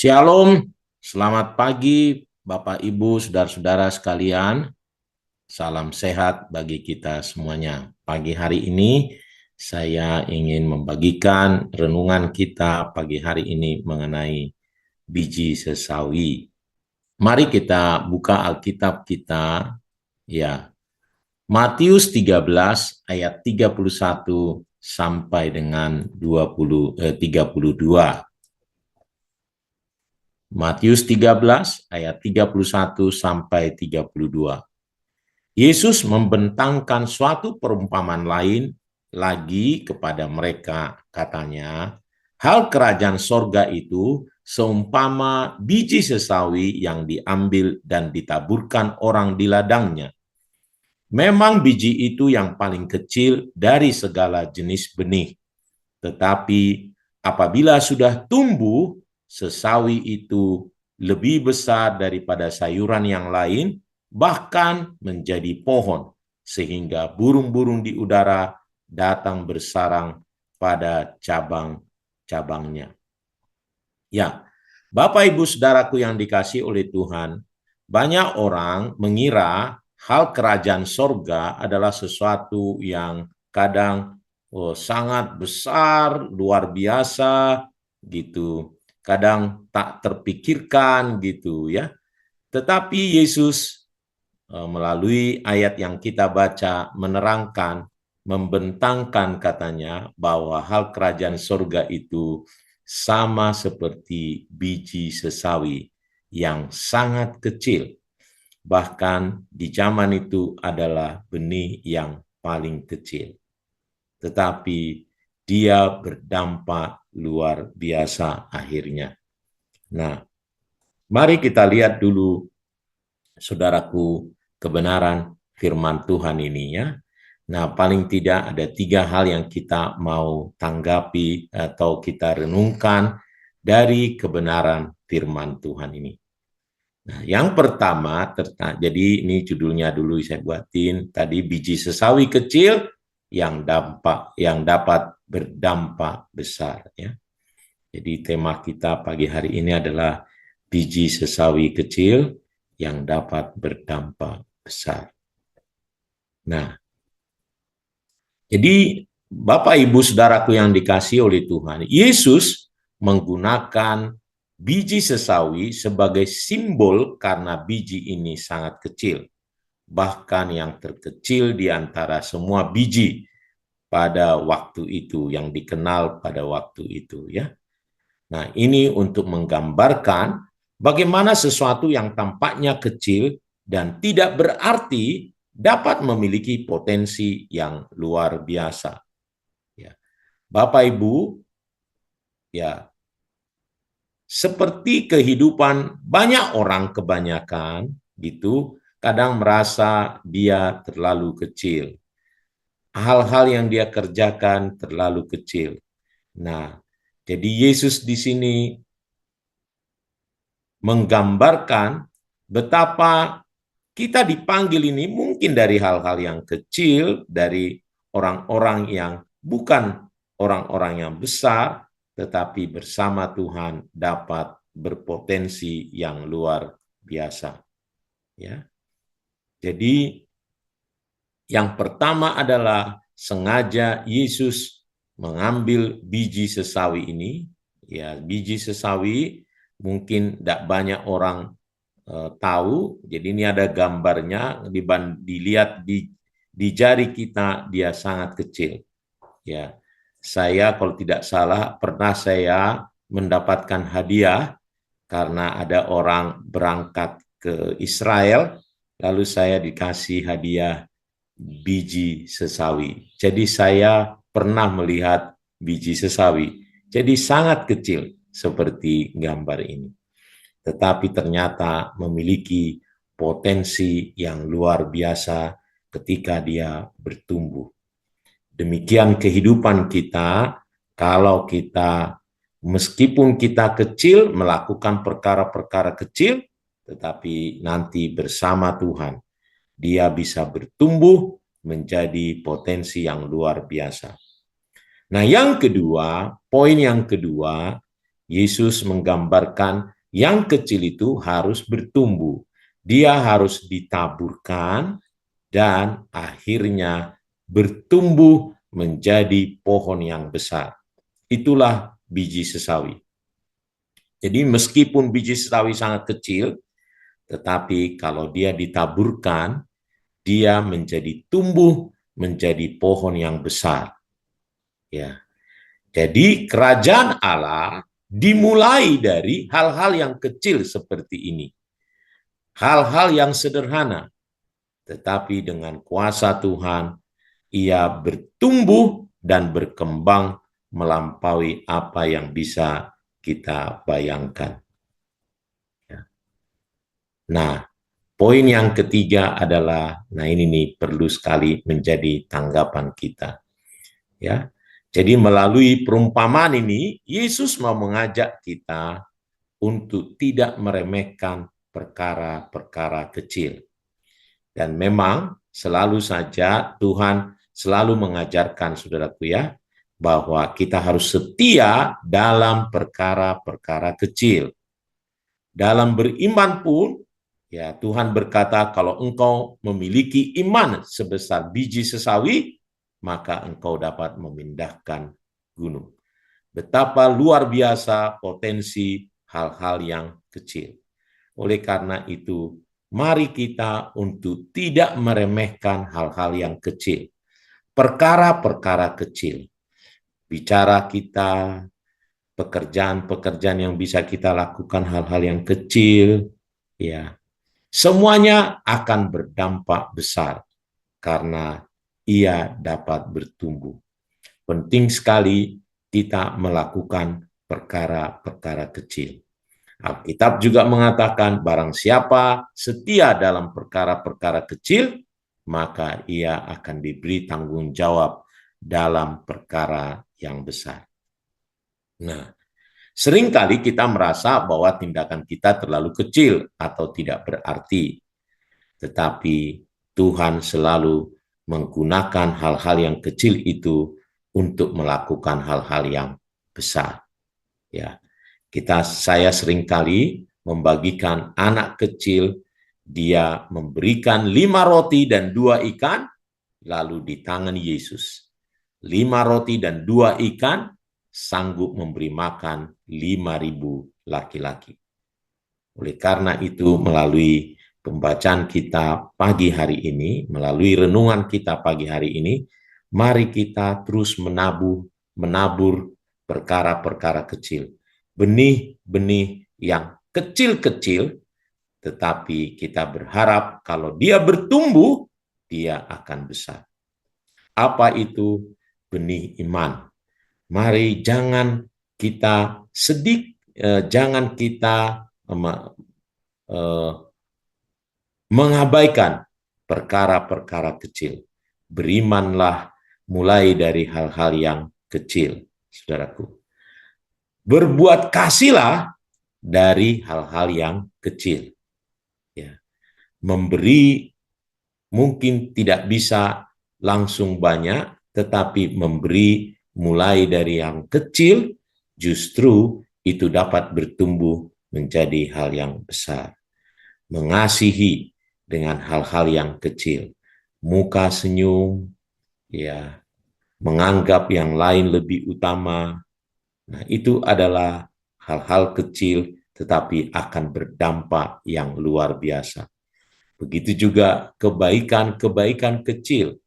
Shalom, selamat pagi Bapak Ibu, saudara-saudara sekalian. Salam sehat bagi kita semuanya. Pagi hari ini saya ingin membagikan renungan kita pagi hari ini mengenai biji sesawi. Mari kita buka Alkitab kita, ya. Matius 13 ayat 31 sampai dengan 32. Matius 13 ayat 31 sampai 32. Yesus membentangkan suatu perumpamaan lain lagi kepada mereka, katanya, hal kerajaan sorga itu seumpama biji sesawi yang diambil dan ditaburkan orang di ladangnya. Memang biji itu yang paling kecil dari segala jenis benih, tetapi apabila sudah tumbuh, sesawi itu lebih besar daripada sayuran yang lain, bahkan menjadi pohon, sehingga burung-burung di udara datang bersarang pada cabang-cabangnya. Ya, Bapak Ibu Saudaraku yang dikasihi oleh Tuhan, banyak orang mengira hal kerajaan sorga adalah sesuatu yang kadang sangat besar, luar biasa gitu. Kadang tak terpikirkan gitu ya. Tetapi Yesus melalui ayat yang kita baca menerangkan, membentangkan katanya bahwa hal kerajaan sorga itu sama seperti biji sesawi yang sangat kecil. Bahkan di zaman itu adalah benih yang paling kecil. Tetapi dia berdampak luar biasa akhirnya. Nah, mari kita lihat dulu, saudaraku, kebenaran firman Tuhan ini ya. Nah, paling tidak ada 3 hal yang kita mau tanggapi atau kita renungkan dari kebenaran firman Tuhan ini. Nah, yang pertama, jadi ini judulnya dulu saya buatin, tadi biji sesawi kecil yang dapat berdampak besar ya. Jadi tema kita pagi hari ini adalah biji sesawi kecil yang dapat berdampak besar. Nah, jadi Bapak Ibu Saudaraku yang dikasihi oleh Tuhan, Yesus menggunakan biji sesawi sebagai simbol karena biji ini sangat kecil, bahkan yang terkecil di antara semua biji pada waktu itu, yang dikenal pada waktu itu ya. Nah, ini untuk menggambarkan bagaimana sesuatu yang tampaknya kecil dan tidak berarti dapat memiliki potensi yang luar biasa. Ya. Bapak Ibu, ya, seperti kehidupan banyak orang kebanyakan gitu, kadang merasa dia terlalu kecil. Hal-hal yang dia kerjakan terlalu kecil. Nah, jadi Yesus di sini menggambarkan betapa kita dipanggil ini mungkin dari hal-hal yang kecil, dari orang-orang yang bukan orang-orang yang besar, tetapi bersama Tuhan dapat berpotensi yang luar biasa. Ya. Jadi yang pertama adalah sengaja Yesus mengambil biji sesawi ini. Ya, biji sesawi mungkin tidak banyak orang tahu. Jadi ini ada gambarnya, dilihat di jari kita dia sangat kecil. Ya, saya kalau tidak salah pernah saya mendapatkan hadiah karena ada orang berangkat ke Israel, lalu saya dikasih hadiah biji sesawi. Jadi saya pernah melihat biji sesawi. Jadi sangat kecil seperti gambar ini. Tetapi ternyata memiliki potensi yang luar biasa ketika dia bertumbuh. Demikian kehidupan kita, kalau kita meskipun kita kecil melakukan perkara-perkara kecil, tetapi nanti bersama Tuhan, dia bisa bertumbuh menjadi potensi yang luar biasa. Nah, yang kedua, poin yang kedua, Yesus menggambarkan Yang kecil itu harus bertumbuh. Dia harus ditaburkan dan akhirnya bertumbuh menjadi pohon yang besar. Itulah biji sesawi. Jadi meskipun biji sesawi sangat kecil, tetapi kalau dia ditaburkan, dia menjadi tumbuh menjadi pohon yang besar. Ya. Jadi kerajaan Allah dimulai dari hal-hal yang kecil seperti ini. Hal-hal yang sederhana, tetapi dengan kuasa Tuhan, ia bertumbuh dan berkembang melampaui apa yang bisa kita bayangkan. Nah, poin yang ketiga adalah, nah ini nih perlu sekali menjadi tanggapan kita. Ya, jadi melalui perumpamaan ini, Yesus mau mengajak kita untuk tidak meremehkan perkara-perkara kecil. Dan memang selalu saja Tuhan selalu mengajarkan, saudaraku ya, bahwa kita harus setia dalam perkara-perkara kecil. Dalam beriman pun, ya Tuhan berkata, kalau engkau memiliki iman sebesar biji sesawi, maka engkau dapat memindahkan gunung. Betapa luar biasa potensi hal-hal yang kecil. Oleh karena itu, mari kita untuk tidak meremehkan hal-hal yang kecil. Perkara-perkara kecil. Bicara kita, pekerjaan-pekerjaan yang bisa kita lakukan, hal-hal yang kecil, ya, semuanya akan berdampak besar karena ia dapat bertumbuh. Penting sekali kita melakukan perkara-perkara kecil. Alkitab juga mengatakan, barang siapa setia dalam perkara-perkara kecil, maka ia akan diberi tanggung jawab dalam perkara yang besar. Nah, seringkali kita merasa bahwa tindakan kita terlalu kecil atau tidak berarti. Tetapi Tuhan selalu menggunakan hal-hal yang kecil itu untuk melakukan hal-hal yang besar. Ya, saya seringkali membagikan anak kecil, dia memberikan 5 roti dan 2 ikan, lalu di tangan Yesus. 5 roti dan 2 ikan sanggup memberi makan 5.000 laki-laki. Oleh karena itu, melalui pembacaan kita pagi hari ini, melalui renungan kita pagi hari ini, mari kita terus menabur perkara-perkara kecil. Benih-benih yang kecil-kecil, tetapi kita berharap kalau dia bertumbuh, dia akan besar. Apa itu benih iman? Mari jangan kita jangan kita mengabaikan perkara-perkara kecil. Berimanlah mulai dari hal-hal yang kecil, saudaraku. Berbuat kasihlah dari hal-hal yang kecil. Ya. Memberi mungkin tidak bisa langsung banyak, tetapi memberi mulai dari yang kecil, justru itu dapat bertumbuh menjadi hal yang besar. Mengasihi dengan hal-hal yang kecil. Muka senyum, ya, menganggap yang lain lebih utama. Nah, itu adalah hal-hal kecil tetapi akan berdampak yang luar biasa. Begitu juga kebaikan-kebaikan kecil.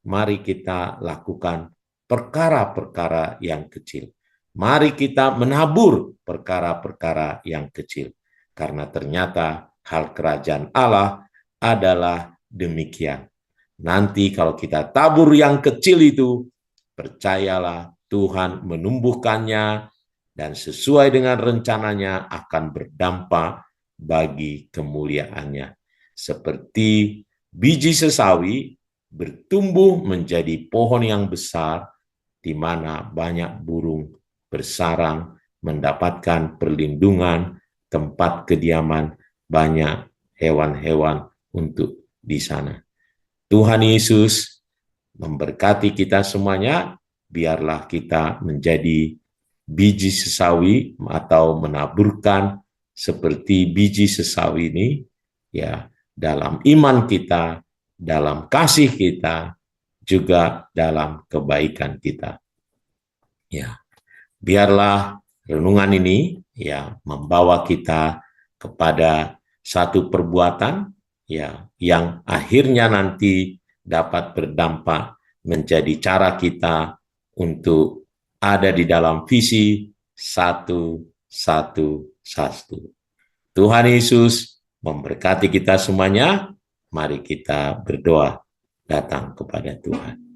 Mari kita lakukan perkara-perkara yang kecil. Mari kita menabur perkara-perkara yang kecil. Karena ternyata hal kerajaan Allah adalah demikian. Nanti kalau kita tabur yang kecil itu, percayalah Tuhan menumbuhkannya dan sesuai dengan rencananya akan berdampak bagi kemuliaannya. Seperti biji sesawi bertumbuh menjadi pohon yang besar di mana banyak burung bersarang, mendapatkan perlindungan, tempat kediaman, banyak hewan-hewan untuk di sana. Tuhan Yesus memberkati kita semuanya, biarlah kita menjadi biji sesawi atau menaburkan seperti biji sesawi ini, ya, dalam iman kita, dalam kasih kita, juga dalam kebaikan kita. Ya, biarlah renungan ini ya membawa kita kepada satu perbuatan ya yang akhirnya nanti dapat berdampak menjadi cara kita untuk ada di dalam visi satu satu satu. Tuhan Yesus memberkati kita semuanya. Mari kita berdoa datang kepada Tuhan.